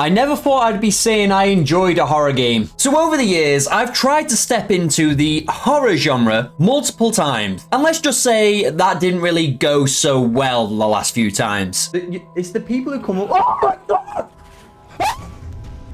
I never thought I'd be saying I enjoyed a horror game. So over the years, I've tried to step into the horror genre multiple times. And let's just say that didn't really go so well the last few times. It's the people who come up, oh my god!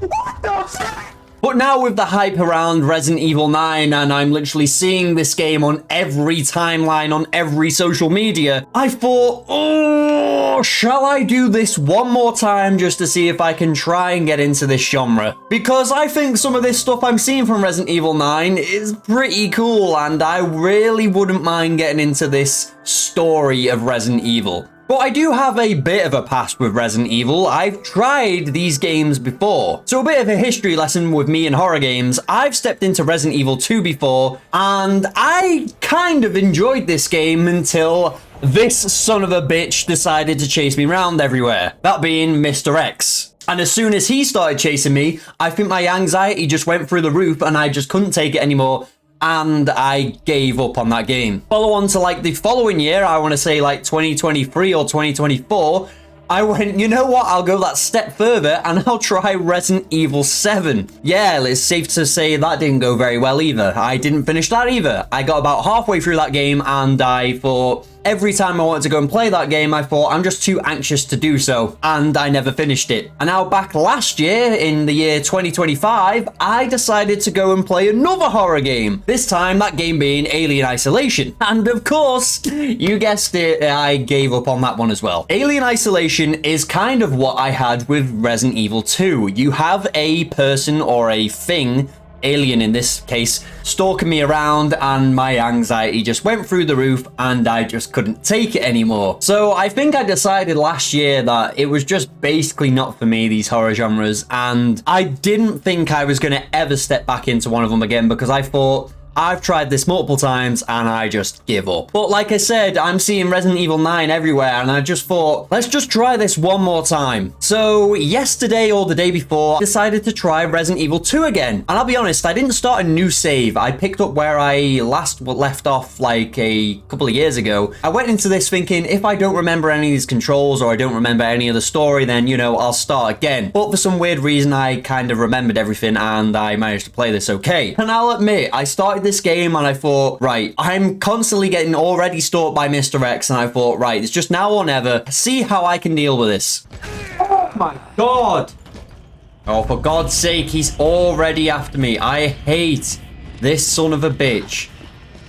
What the? But now with the hype around Resident Evil 9 and I'm literally seeing this game on every timeline, on every social media, I thought, oh, shall I do this one more time just to see if I can try and get into this genre? Because I think some of this stuff I'm seeing from Resident Evil 9 is pretty cool and I really wouldn't mind getting into this story of Resident Evil. But I do have a bit of a past with Resident Evil. I've tried these games before. So a bit of a history lesson with me in horror games. I've stepped into Resident Evil 2 before, and I kind of enjoyed this game until this son of a bitch decided to chase me around everywhere. That being Mr. X. And as soon as he started chasing me, I think my anxiety just went through the roof and I just couldn't take it anymore. And I gave up on that game. Follow on to like the following year, I want to say like 2023 or 2024, I went, you know what, I'll go that step further and I'll try Resident Evil 7. Yeah, it's safe to say that didn't go very well either. I didn't finish that either. I got about halfway through that game and I thought, every time I wanted to go and play that game, I thought, I'm just too anxious to do so. And I never finished it. And now back last year, in the year 2025, I decided to go and play another horror game. This time, that game being Alien Isolation. And of course, you guessed it, I gave up on that one as well. Alien Isolation is kind of what I had with Resident Evil 2. You have a person or a thing, alien in this case, stalking me around and my anxiety just went through the roof and I just couldn't take it anymore. So I think I decided last year that it was just basically not for me, these horror genres, and I didn't think I was going to ever step back into one of them again because I thought, I've tried this multiple times and I just give up. But like I said, I'm seeing Resident Evil 9 everywhere and I just thought, let's just try this one more time. So yesterday or the day before, I decided to try Resident Evil 2 again. And I'll be honest, I didn't start a new save. I picked up where I last left off like a couple of years ago. I went into this thinking, if I don't remember any of these controls or I don't remember any of the story, then, you know, I'll start again. But for some weird reason, I kind of remembered everything and I managed to play this okay. And I'll admit, I started this game and I thought, right, I'm constantly getting already stalked by Mr. X and I thought, right, it's just now or never. See how I can deal with this. Oh my god. Oh, for God's sake, he's already after me. I hate this son of a bitch.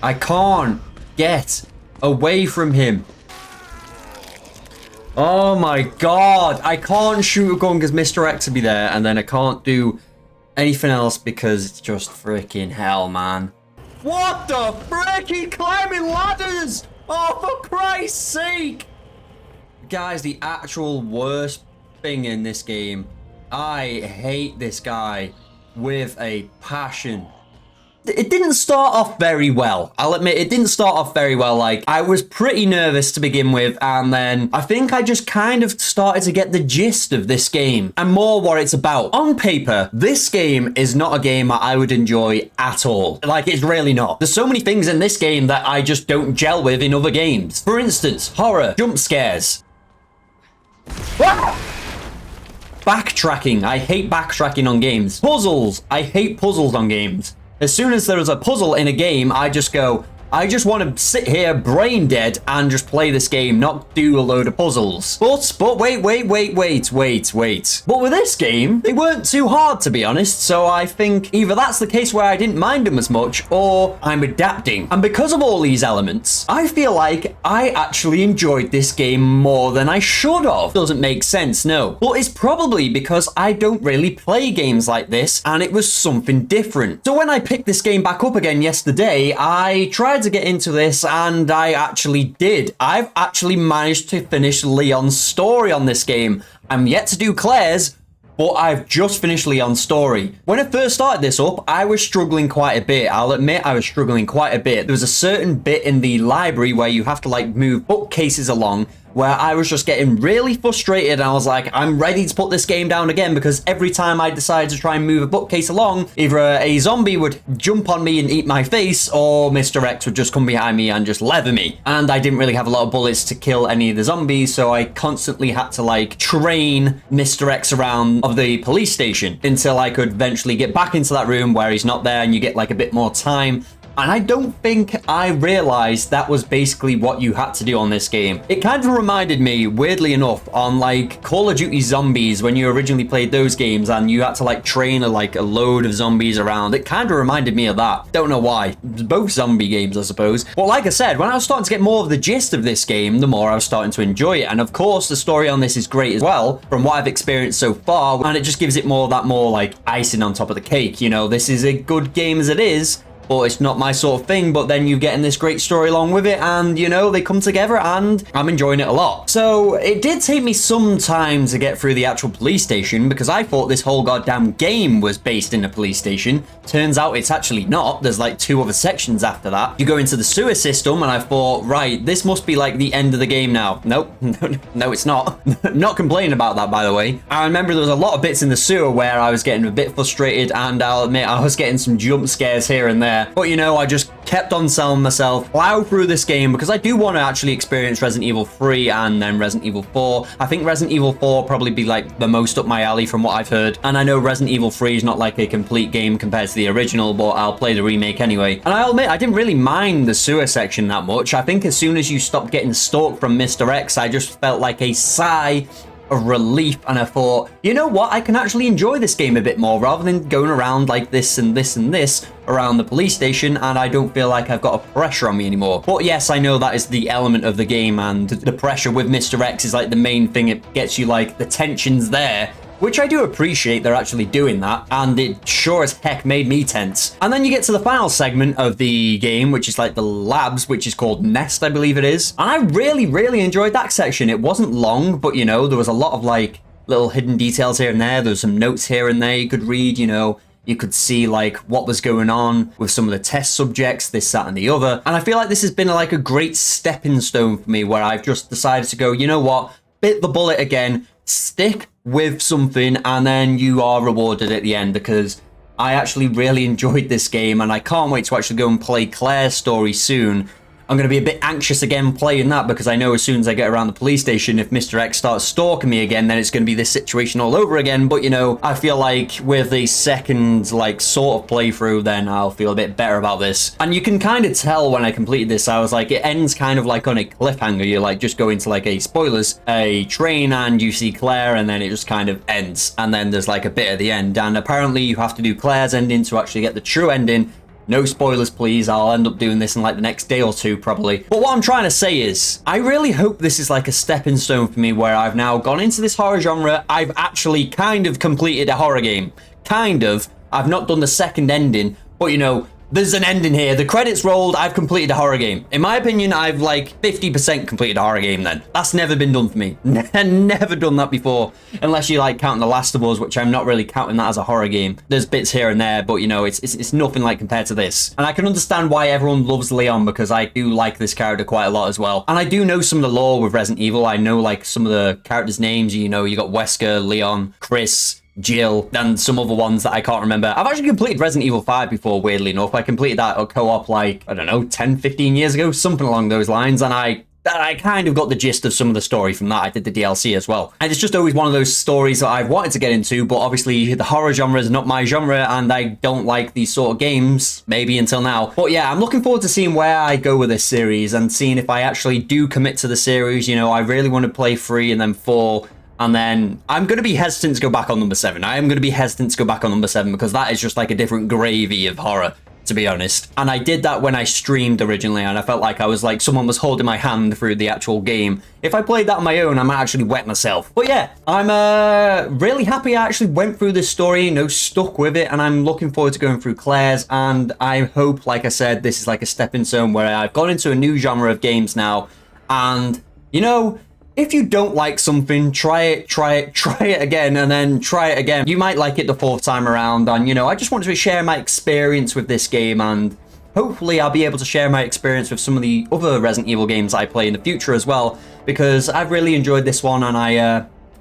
I can't get away from him. Oh my god. I can't shoot a gun because Mr. X will be there and then I can't do anything else because it's just freaking hell, man. What the frick? He's climbing ladders! Oh, for Christ's sake! Guys, the actual worst thing in this game. I hate this guy with a passion. It didn't start off very well. I'll admit, it didn't start off very well. Like, I was pretty nervous to begin with, and then I think I just kind of started to get the gist of this game and more what it's about. On paper, this game is not a game that I would enjoy at all. Like, it's really not. There's so many things in this game that I just don't gel with in other games. For instance, horror, jump scares. Ah! Backtracking. I hate backtracking on games. Puzzles. I hate puzzles on games. As soon as there is a puzzle in a game, I just go, I just want to sit here brain dead and just play this game, not do a load of puzzles. But wait. But with this game, they weren't too hard, to be honest, so I think either that's the case where I didn't mind them as much, or I'm adapting. And because of all these elements, I feel like I actually enjoyed this game more than I should have. Doesn't make sense, no. But it's probably because I don't really play games like this, and it was something different. So when I picked this game back up again yesterday, I tried to get into this and I actually did. I've actually managed to finish Leon's story on this game. I'm yet to do Claire's, but I've just finished Leon's story. When I first started this up, I was struggling quite a bit. I'll admit I was struggling quite a bit. There was a certain bit in the library where you have to like move bookcases along, where I was just getting really frustrated, and I was like, I'm ready to put this game down again, because every time I decided to try and move a bookcase along, either a zombie would jump on me and eat my face, or Mr. X would just come behind me and just leather me. And I didn't really have a lot of bullets to kill any of the zombies, so I constantly had to like train Mr. X around of the police station until I could eventually get back into that room where he's not there, and you get like a bit more time. And I don't think I realized that was basically what you had to do on this game. It kind of reminded me, weirdly enough, on like Call of Duty Zombies when you originally played those games and you had to like train a load of zombies around. It kind of reminded me of that. Don't know why. Both zombie games, I suppose. But like I said, when I was starting to get more of the gist of this game, the more I was starting to enjoy it. And of course, the story on this is great as well, from what I've experienced so far. And it just gives it more like icing on top of the cake. You know, this is a good game as it is, but it's not my sort of thing. But then you're getting this great story along with it, and you know, they come together, and I'm enjoying it a lot. So it did take me some time to get through the actual police station, because I thought this whole goddamn game was based in a police station. Turns out it's actually not. There's like 2 other sections after that. You go into the sewer system, and I thought, right, this must be like the end of the game now. Nope. No, it's not. Not complaining about that, by the way. I remember there was a lot of bits in the sewer where I was getting a bit frustrated, and I'll admit I was getting some jump scares here and there. But you know, I just kept on telling myself, plow through this game, because I do want to actually experience Resident Evil 3 and then Resident Evil 4. I think Resident Evil 4 will probably be like the most up my alley from what I've heard. And I know Resident Evil 3 is not like a complete game compared to the original, but I'll play the remake anyway. And I'll admit, I didn't really mind the sewer section that much. I think as soon as you stopped getting stalked from Mr. X, I just felt like a sigh of relief, and I thought, you know what, I can actually enjoy this game a bit more rather than going around like this and this and this around the police station, and I don't feel like I've got a pressure on me anymore. But yes, I know that is the element of the game, and the pressure with Mr. X is like the main thing. It gets you like the tensions there, which I do appreciate they're actually doing that, and it sure as heck made me tense. And then you get to the final segment of the game, which is like the labs, which is called Nest, I believe it is. And I really enjoyed that section. It wasn't long, but you know, there was a lot of like little hidden details here and there. There's some notes here and there you could read, you know. You could see like what was going on with some of the test subjects, this, that, and the other. And I feel like this has been like a great stepping stone for me, where I've just decided to go, you know what, bit the bullet again, stick with something, and then you are rewarded at the end, because I actually really enjoyed this game, and I can't wait to actually go and play Claire's story soon. I'm going to be a bit anxious again playing that, because I know as soon as I get around the police station, if Mr. X starts stalking me again, then it's going to be this situation all over again. But, you know, I feel like with the second, like, sort of playthrough, then I'll feel a bit better about this. And you can kind of tell when I completed this, I was like, it ends kind of like on a cliffhanger. You like just go into like a train, and you see Claire, and then it just kind of ends. And then there's like a bit at the end. And apparently you have to do Claire's ending to actually get the true ending. No spoilers, please. I'll end up doing this in like the next day or 2, probably. But what I'm trying to say is, I really hope this is like a stepping stone for me, where I've now gone into this horror genre. I've actually kind of completed a horror game. Kind of. I've not done the second ending, but you know, there's an ending here. The credits rolled. I've completed a horror game. In my opinion, I've like 50% completed a horror game then. That's never been done for me. Never done that before. Unless you like counting The Last of Us, which I'm not really counting that as a horror game. There's bits here and there, but you know, it's nothing like compared to this. And I can understand why everyone loves Leon, because I do like this character quite a lot as well. And I do know some of the lore with Resident Evil. I know like some of the characters' names. You know, you got Wesker, Leon, Chris, Jill, and some other ones that I can't remember. I've actually completed Resident Evil 5 before, weirdly enough. I completed that co-op like, I don't know, 10, 15 years ago, something along those lines, and I kind of got the gist of some of the story from that. I did the DLC as well. And it's just always one of those stories that I've wanted to get into, but obviously the horror genre is not my genre, and I don't like these sort of games, maybe until now. But yeah, I'm looking forward to seeing where I go with this series, and seeing if I actually do commit to the series. You know, I really want to play 3 and then 4, and then I'm going to be hesitant to go back on number 7. I am going to be hesitant to go back on number 7, because that is just like a different gravy of horror, to be honest. And I did that when I streamed originally, and I felt like I was like someone was holding my hand through the actual game. If I played that on my own, I might actually wet myself. But yeah, I'm really happy I actually went through this story, you know, stuck with it, and I'm looking forward to going through Claire's. And I hope, like I said, this is like a stepping stone where I've gone into a new genre of games now. And, you know, if you don't like something, try it again, and then try it again. You might like it the 4th time around, and, you know, I just wanted to share my experience with this game, and hopefully I'll be able to share my experience with some of the other Resident Evil games I play in the future as well, because I've really enjoyed this one, and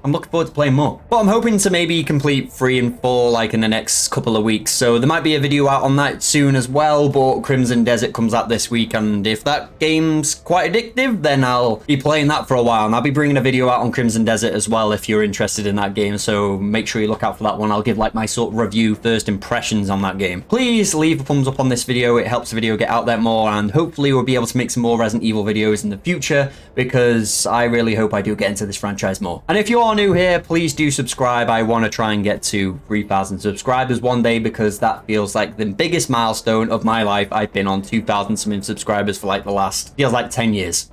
I'm looking forward to playing more. But I'm hoping to maybe complete 3 and 4 like in the next couple of weeks. So there might be a video out on that soon as well, but Crimson Desert comes out this week. And if that game's quite addictive, then I'll be playing that for a while. And I'll be bringing a video out on Crimson Desert as well if you're interested in that game. So make sure you look out for that one. I'll give like my sort of review, first impressions on that game. Please leave a thumbs up on this video. It helps the video get out there more. And hopefully we'll be able to make some more Resident Evil videos in the future, because I really hope I do get into this franchise more. And if you are new here, please do subscribe. I want to try and get to 3,000 subscribers one day, because that feels like the biggest milestone of my life. I've been on 2,000 something subscribers for like the last, feels like 10 years.